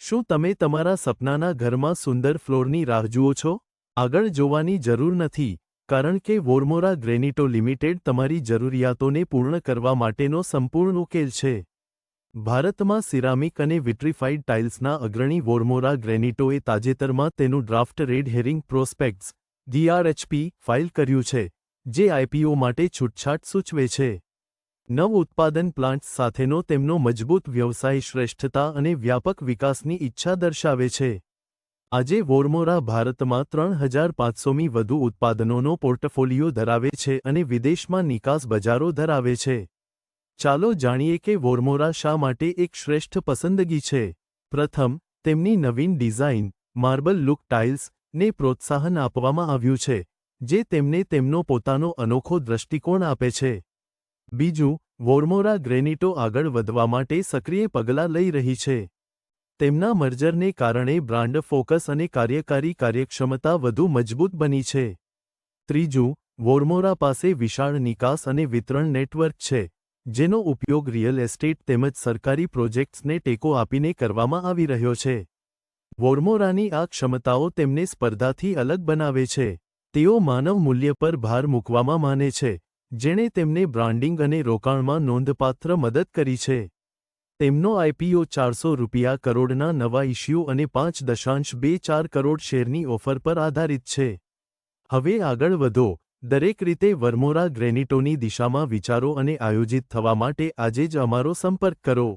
શું તમે તમારા સપનાના ઘરમાં સુંદર ફ્લોરની રાહ જુઓ છો? આગળ જોવાની જરૂર નથી, કારણ કે વોર્મોરા ગ્રેનિટો લિમિટેડ તમારી જરૂરિયાતોને પૂર્ણ કરવા માટેનો સંપૂર્ણ ઉકેલ છે. ભારતમાં સિરામિક અને વિટ્રિફાઇડ ટાઇલ્સના અગ્રણી વોર્મોરા ગ્રેનિટોએ તાજેતરમાં તેનું draft red herring prospectus DRHP file કર્યું છે, જે IPO માટે છૂટછાટ સૂચવે છે. નવ ઉત્પાદન પ્લાન્ટ્સ સાથેનો તેમનો મજબૂત વ્યવસાય શ્રેષ્ઠતા અને વ્યાપક વિકાસની ઈચ્છા દર્શાવે છે. આજે વોર્મોરા ભારતમાં 3500મી વધુ ઉત્પાદનોનો પોર્ટફોલિયો ધરાવે છે અને વિદેશમાં નિકાસ બજારો ધરાવે છે. ચાલો જાણીએ કે વોર્મોરા શા માટે એક શ્રેષ્ઠ પસંદગી છે. પ્રથમ, તેમની નવીન ડિઝાઇન, માર્બલ લુક ટાઇલ્સ, ને પ્રોત્સાહન આપવામાં આવ્યું છે, જે તેમને તેમનો પોતાનો અનોખો દૃષ્ટિકોણ આપે છે. બીજું, વોર્મોરા ગ્રેનિટો આગળ વધવા માટે સક્રિય પગલાં લઈ રહી છે. તેમના મર્જરને કારણે બ્રાન્ડ ફોકસ અને કાર્યકારી કાર્યક્ષમતા વધુ મજબૂત બની છે. ત્રીજું, વોર્મોરા પાસે વિશાળ નિકાસ અને વિતરણ નેટવર્ક છે, જેનો ઉપયોગ રિયલ એસ્ટેટ તેમજ સરકારી પ્રોજેક્ટ્સને ટેકો આપીને કરવામાં આવી રહ્યો છે. વોર્મોરાની આ ક્ષમતાઓ તેમને સ્પર્ધાથી અલગ બનાવે છે. તેઓ માનવ મૂલ્ય પર ભાર મૂકવામાં માને છે, જેણે તેમને બ્રાન્ડિંગ અને રોકાણમાં નોંધપાત્ર મદદ કરી છે. તેમનો IPO ₹400 કરોડના નવા ઇશ્યુ અને 5.24 કરોડ શેરની ઓફર પર આધારિત છે. હવે આગળ વધો. દરેક રીતે વોર્મોરા ગ્રેનિટોની દિશામાં વિચારો અને આયોજિત થવા માટે આજે જ અમારો સંપર્ક કરો.